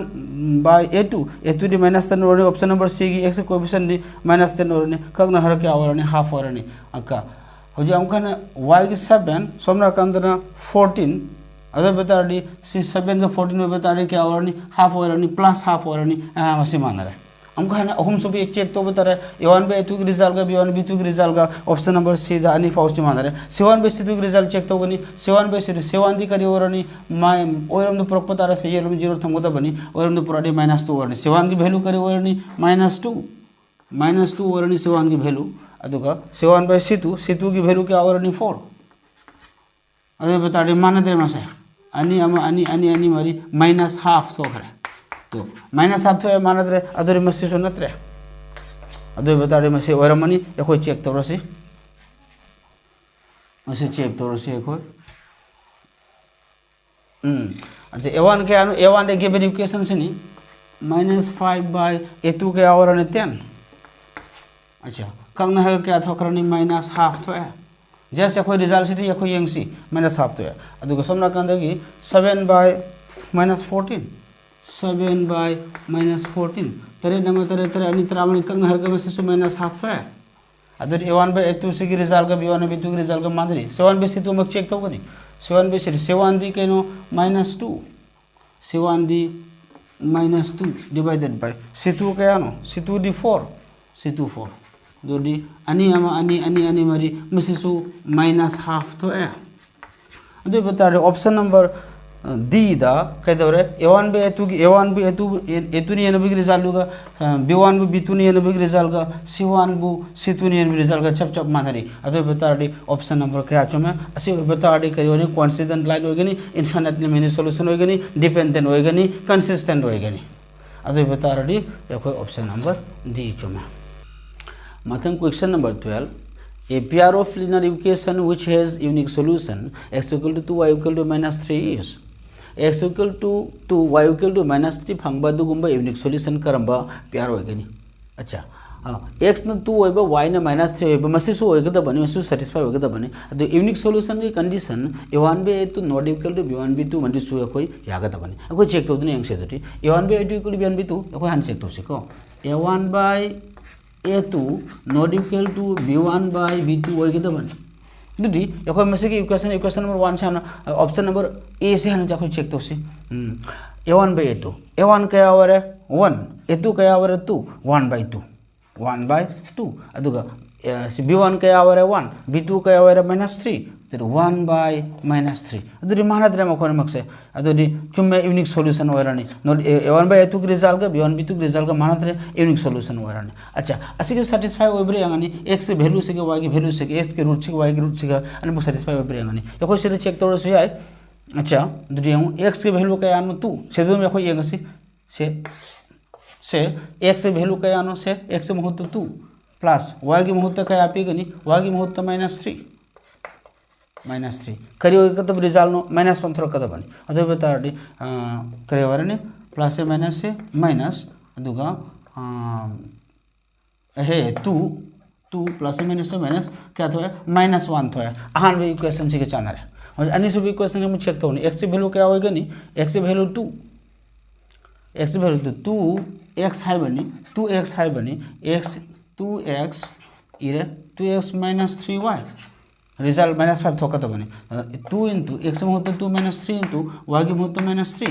S1: by a2 दी -10 ओरनी ऑप्शन नंबर सी की एक्स कोएफिशिएंट दी -10 ओरनी कगना हर क्या ओरनी हाफ ओरनी अक्का होजे हमकन y की 7 सोमना कंदना 14 अदर बता रही सी 7 का 14 में बता रही क्या ओरनी हाफ ओरनी प्लस हाफ ओरनी मसी मान रहा हमको है ना अहम सुबह एक चेक तो बता रहे a1 by a2 की रिजल्ट का b1 by b2 की रिजल्ट का ऑप्शन नंबर सी दा अनि फाउस्ट मान रहे c1 by c2 की रिजल्ट चेक तो Ghani c1 by c2 c1 दी करी ओरनी माय ओरम द प्रोक बता रहे से ये 0 थमगो बनी ओरम द पुराडी -2 ओरनी c1 की वैल्यू करी ओरनी -2 ओरनी c1 की वैल्यू अदुगा c1 by c2 की वैल्यू क्या ओरनी 4 अदे बता रहे मान दे मसे अनि मरी -हाफ तो खरे तो -हाफ तो मानद्रे अदर मसी सो नत्रे अदर बता रहे मसी ओरमनी एखोय चेक तोरसी मसी चेक तोरसी एखोय अच्छा a1 के अनु a1 के गिवन इक्वेशन से -5 by a2 के और 10 अच्छा कंगना है क्या थोकरनी -हाफ तो है जैसे कोई रिजल्ट से कोई यंगसी -हाफ तो है अदुगा सोमना कंदगी 7 by -14 7 by -14 तरे नम तरे अनि त्रामणी कंगना हर के से -हाफ तो है अदर a1 by a2 से की रिजल्ट का b1 by b2 की रिजल्ट का मादरी 7 by c2 मक चेक तो करी 7 by c2 7 दी केनो -2 7 दी -2 डिवाइडेड बाय c2 क्या नो c2 दी 4 c2 4 दोडी अनि मरी मिसिसु -हाफ तो है अदे बता रहे ऑप्शन नंबर डी दा कदरे a1 by a2 की a1 by a2 नि एनबी की रिजल्ट का b1 by b2 नि एनबी की रिजल्ट का c1 by c2 नि एनबी रिजल्ट का चप मानरी अदे बता रहे ऑप्शन नंबर क्या चुमे असि बता रहे करियोनी कोइंसिडेंट लाइन होगनी इनफिनिटली मेनी सॉल्यूशन होगनी डिपेंडेंट होगनी कंसिस्टेंट होगनी अदे बता रहे देखो ऑप्शन नंबर डी चुमे Mathematics question number 12. A pair of linear equation which has unique solution x equal to 2 y equal to -3 is x equal to 2 y equal to -3 फंगबा दुगुंबा unique solution Karamba pair होगनी अच्छा x न 2 होइबा y न -3 होइबा मसिसु होगदा बने मसिसु satisfy होगदा बने तो unique solution की condition a1 by a2 not equal to b1 by 2 मसिसु कोई यागदा बने कोई चेक तो दने यंग से Doddi a1 by a2 equal to b1 by 2 कोई हन चेक तो सिको a1 by a2 not equal to b1 by b2 होगदा बने दुटी यखो मसे की इक्वेशन नंबर 1 छाना ऑप्शन नंबर ए से हन जाखो चेक तो से a1 by a2 a1 क्या ओवर है 1 a2 क्या ओवर है 2 1 by 2 अदुगा b1 kaya aware 1 b2 kaya aware -3 then 1 by -3 aduri manadre makon makse aduri chumme unique solution oirani not a1 by a2 result ka b1 b2 result ka manadre unique solution oirani acha asige satisfy oibre angani x value se y ki value se x ke root se y ki root se ani mo satisfy oibre angani yako sire check toro se ai acha aduri yang x ke value kaya ano 2 se do me ko yengasi से x के value क्या आनो से x मुहूर्त 2 plus y की मुहूर्त क्या आप गनी y की मुहूर्त -3 करी कदम रिजल्ट नो -1 थोड़ा कदम बनी अदे बता दी करे वरने प्लस से माइनस से माइनस अदुगा हे 2 प्लस माइनस से माइनस क्या थोड़ा -1 थोड़ा आहान भी इक्वेशन से के चाना है और अन्य सब इक्वेशन में चेक तो x की वैल्यू क्या होएगा नी x की वैल्यू 2 x की वैल्यू 2x है बनी 2x है बनी x 2x इरे 2x -3y result -5 थोका तो बने 2 इंटू x में होता 2 -3 इंटू y की होता -3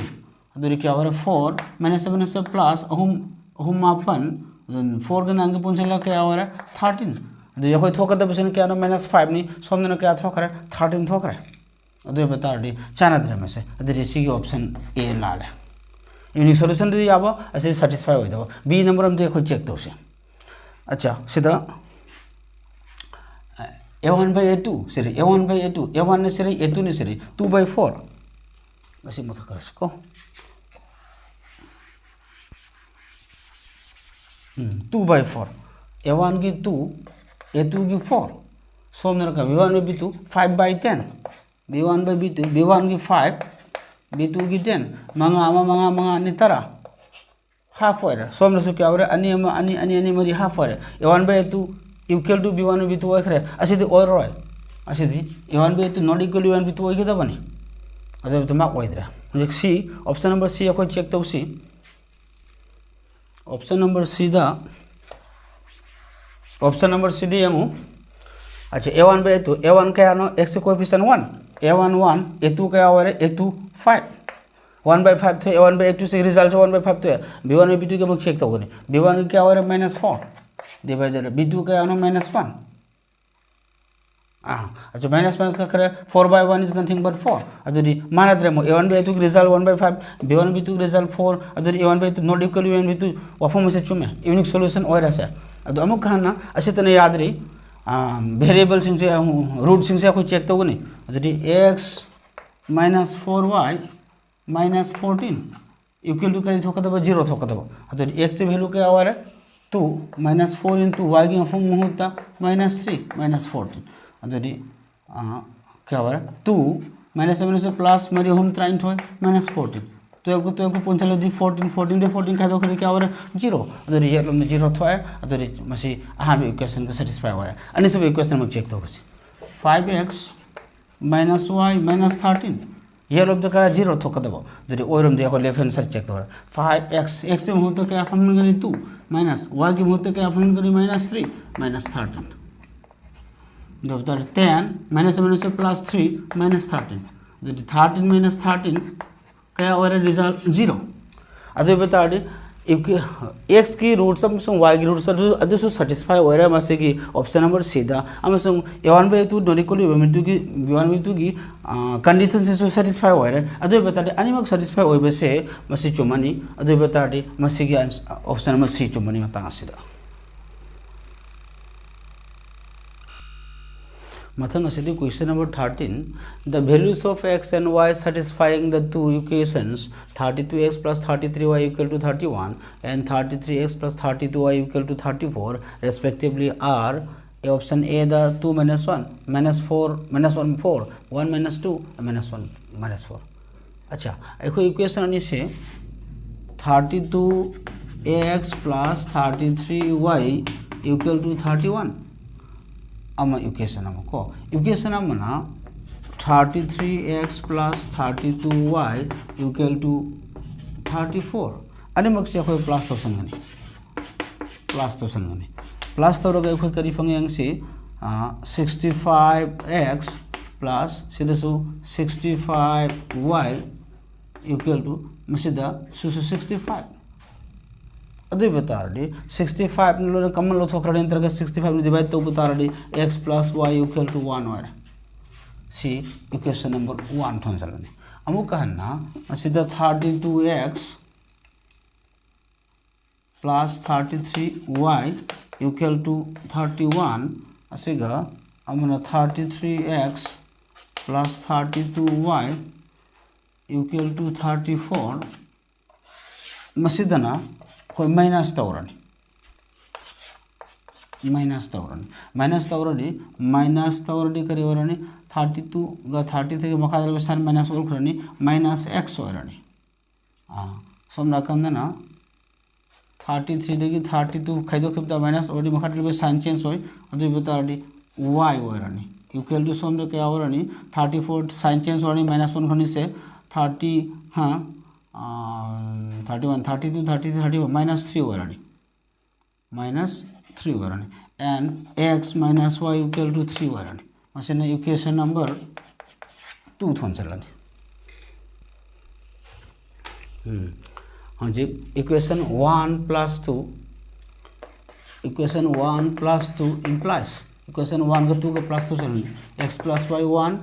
S1: अदुरी क्या हो 4 -7 से प्लस अहुम मापन 4 के नांगे पुंचला क्या हो 13 अदुरी यह थोका तो बचने क्या नो -5 नहीं सोमने नो क्या थोका रहा 13 थोका रहा अदुरी बता दी चाना दरे में से अदुरी सी ऑप्शन ए लाल है यूनिक सॉल्यूशन दी आबो ऐसे सैटिस्फाई हो जाबो बी नंबर हम देखो चेक तो से अच्छा सीधा a1 by a2 सरी a1 by a2 a1 ने सरी a2 ने सरी 2 by 4 ऐसे मत कर सको 2 by 4 a1 की 2 a2 की 4 सोमने का b1 में b2 5 by 10 b1 by b2 b1 की 5 b2 की 10 मंगा नि तरा हाफ होरे सोमने से क्या होरे अनि मरी हाफ होरे a1 by a2 equal to b1 by b2 ओखरे असिदि ओर रोय असिदि a1 by a2 not equal to b1 by b2 ओइ के दबनी अदे तो मार्क ओइद्रा म्हणजे सी ऑप्शन नंबर सी अखो चेक तो सी ऑप्शन नंबर सी दा ऑप्शन नंबर सी दी यमु अच्छा a1 by a2 a1 क्या no x coefficient 1 a1 1 a2 क्या ओरे a2 5 1 by 5 थे a1 by a2 से रिजल्ट 1 by 5 थे b1 by b2 के मुझे चेक तो करें b1 क्या ओरे -4 डिवाइडेड b2 क्या आनो -1 अच्छा माइनस का करे 4 by 1 इज नथिंग बट 4 अदुरी मानद्रे मो a1 by a2 result 1 by 5 b1 by b2 result 4 अदुरी a1 by a2 not equal to a1 by b2 वफम से चुमे यूनिक सॉल्यूशन ओर ऐसे अदु अमुक कहना ऐसे तने याद री वेरिएबल सिंग से रूट सिंग से कोई चेक तो गनी अदुरी x -4y -14 इक्वल टू करी थोका दबो 0 थोका दबो अदुरी x की वैल्यू क्या आवारे 2 -4 into y की फॉर्म होता -3 -14 अदुरी क्या आवारे 2 -7 से प्लस मरी हम ट्राइन थोय -14 12 को पंचल दी 14 दे 14 का दोखरे क्या आवारे 0 अदुरी ये लम 0 थोय अदुरी मसी आहा इक्वेशन को सैटिस्फाई होय अनि सब इक्वेशन में चेक तो होसी 5x -y -13 ये लोग तो का 0 थोक दबो जदि ओरम देखो लेफ्ट हैंड साइड चेक तो 5x x में हो तो क्या फॉर्म करी 2 माइनस y की हो तो क्या फॉर्म करी -3 -13 जब तक 10 -7 से +3 -13 जदि 13 -13 क्या और रिजल्ट 0 अदे बता दे x की रूट सम y की रूट सम अदे सो सैटिस्फाई हो रहा मसे की ऑप्शन नंबर सीधा अमसंग a1 by a2 not equal to b1 की b1 by 2 की कंडीशन से सो सैटिस्फाई हो रहा अदे बता दे अनिमक सैटिस्फाई होय बसे मसे चुमनी अदे बता दे मसे की ऑप्शन नंबर सी चुमनी मता सिदा मथंग असिदि question number 13 the values of x and y satisfying the two equations 32x plus 33y equal to 31 and 33x plus 32y equal to 34 respectively are option A the 2 minus 1 minus 4 minus 1 4 1 minus 2 minus 1 minus 4 अच्छा एको equation अनि से 32x plus 33y equal to 31 अमा equation अमा को equation Amna 33x plus 32y equal to 34 अने मक्से कोई plus तो संगनी plus तो रोगे कोई करी fungi अंगसी 65x plus सिदसु 65y equal to मसिदा 65 अदु बतारडी 65 ने लोने कमन लो थोखरडी अंतर्गत 65 ने डिवाइड तो बतारडी x + y = 1 वारे सी इक्वेशन नंबर 1 थोंजलनी अमु कहना असिदा 32x + 33y = 31 असिगा अमना 33x + 32y = 34 मसिदना कोई माइनस तौरनी माइनस तौरनी करी वरनी 32 गा 33 के मखादर बेसान माइनस ओल करनी -x वरनी सोमना कंदना 33 देगी 32 खाइदो खिबदा माइनस ओडी मखादर बे साइन चेंज होय अदु बतारडी y वरनी इक्वल टू सोमना के आवरनी 34 साइन चेंज वरनी -1 खनी से 30 हां 31 32 33 31 -3 वरनी -3 वरनी and x - y = 3 वरनी मसेने इक्वेशन नंबर 2 थोंचलनी हाँ जी इक्वेशन 1 + 2 implies इक्वेशन 1 का 2 का प्लस 2 चलनी x + y 1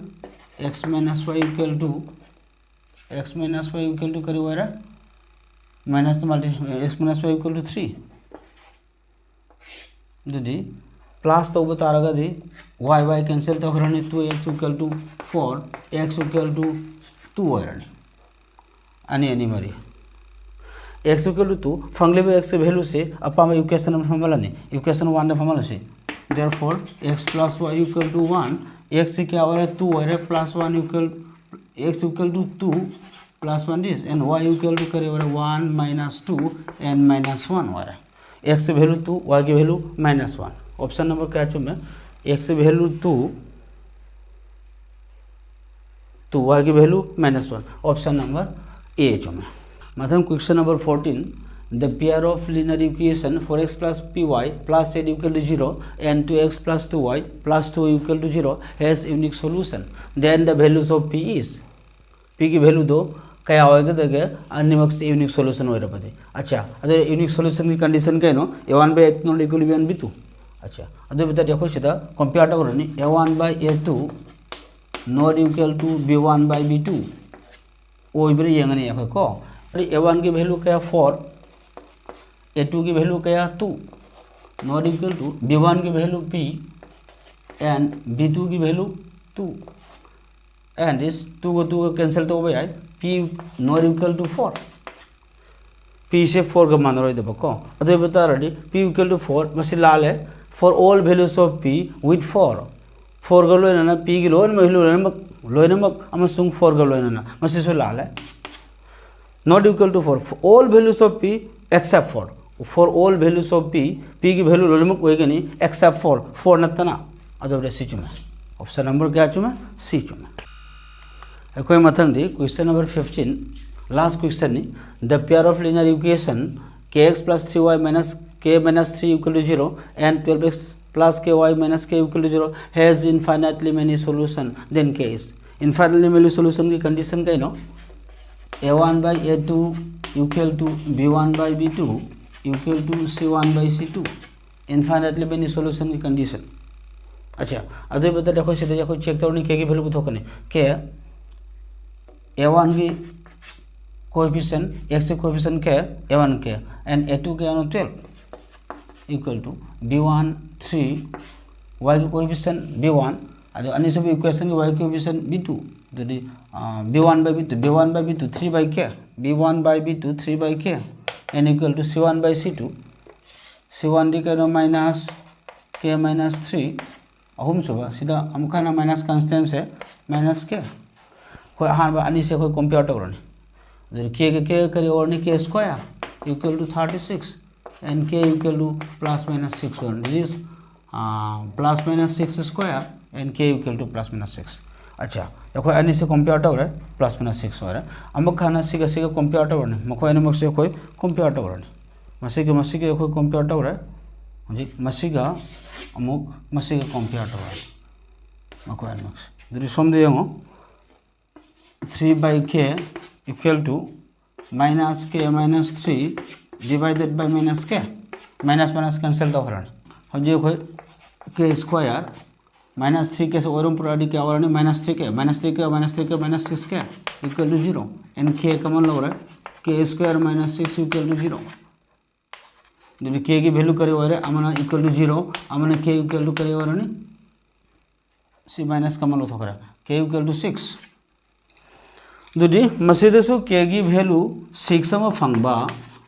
S1: x - y = करी वरा माइनस तो मल्टी x - y = 3 दीदी प्लस तो बता रहा दी y कैंसिल तो करनी 2x = 4 x = 2 वरनी अनि मरी x = 2 फंगले में x के वैल्यू से अपा में इक्वेशन नंबर फॉर्मूला ने इक्वेशन 1 ने फॉर्मूला से देयरफॉर x + y = 1 x क्या हो रहा है 2 है +1 = x = 2 +1 दिस एंड y = करे 1 - 2 and -1 हो रहा है x की वैल्यू 2 y की वैल्यू -1 ऑप्शन नंबर क्या चुन में x की वैल्यू 2 y की वैल्यू -1 ऑप्शन नंबर ए चुन में मतलब question number 14 the pair of linear equation 4x + py + z = 0 and 2x + 2y + 2 = 0 has unique solution then the values of p is p की value दो क्या होएगा देखिए अन्य यूनिक सॉल्यूशन हो रहा है अच्छा अरे यूनिक सॉल्यूशन की कंडीशन क्या है नो a1/a2 = b1b2 अच्छा अरे बता देखो सीधा कंपेयर करनी a1/a2 not equal to b1/b2 ओ इबरे यंगनी है को अरे a1 की वैल्यू क्या 4 a2 की वैल्यू क्या 2 not equal to b1 की वैल्यू p and b2 की वैल्यू 2 and this 2 को कैंसिल तो हो गया p not equal to 4 p से 4 का मान रहे देखो अरे बता रही p = 4 मसी लाल है for all values of p with 4 का लो ना p की लो ना वैल्यू लो ना हम सुंग 4 का लो ना मसी सो लाल है not equal to 4 for all values of p except 4 for all values of p की वैल्यू लो ना कोई नहीं except 4 नतना अदर सी चुना ऑप्शन नंबर क्या चुना सी चुना कोई मथंग दी क्वेश्चन नंबर 15 लास्ट क्वेश्चन नी the pair of linear equation kx + 3y - k - 3 = 0 and 12x + ky - k = 0 has infinitely many solution then k is infinitely many solution की कंडीशन क्या है नो a1/a2 = b1/b2 = c1/c2 infinitely many solution की condition अच्छा अदे बता देखो सीधे देखो चेक करो नहीं k की वैल्यू बुथो कने k a1 की कोएफिशिएंट x के कोएफिशिएंट क्या है a1 के एंड a2 के आनो 12 इक्वल टू b1 3 y की कोएफिशिएंट b1 और अन्य सब इक्वेशन की y की कोएफिशिएंट b2 यदि b1/b2 3/k b1/b2 3/k n equal to c1/c2 c1 डी का माइनस k - 3 अहम सुबह सीधा हम खाना माइनस कांस्टेंट है -k कोई हाँ अन्य से कोई कंपेयर तो करनी k करे और नहीं k square equal to 36 and k equal to +- 6 1 this +- 6 square and k equal to +- 6 अच्छा देखो अन्य से कंपेयर तो है +- 6 हो रहा है अमुक खाना सीगा कंपेयर तो करनी मको अन्य मक से कोई कंपेयर तो करनी मसी के कोई कंपेयर तो है जी मसी का अमुक मसी के कंपेयर तो है मको अन्य मक से दृश्यम दे हो 3/k equal to -k - 3 divided by minus के माइनस माइनस कैंसिल तौरani हजे अखोय के स्क्वायर माइनस 3 के से ओरम पुराडी के आवरणी माइनस 3 के माइनस 3 के माइनस 3 के माइनस 6 के इक्वल टू 0 एंड के कॉमन लो रहा के स्क्वायर माइनस 6 इक्वल टू 0 जो के की वैल्यू करे वाले आमना इक्वल टू 0 आमना के इक्वल टू करे वाले सी माइनस कॉमन लो थोकरा के इक्वल टू 6 दुदी मसीदसु के की वैल्यू 6 अमा फंगबा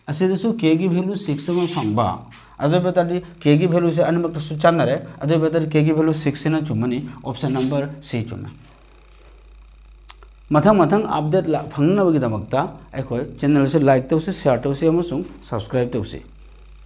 S1: असीदसु के की वैल्यू 6 अमा फंगबा अदो बेतादी के की वैल्यू से अनमक सु चानरे अदो बेतादी के की वैल्यू 6 ना चुमनी ऑप्शन नंबर सी चुमे मथंग मथंग अपडेट फंगनबगी दमकता अखोय चैनल से लाइक तौसे शेयर तौसे अमसुंग सब्सक्राइब तौसे।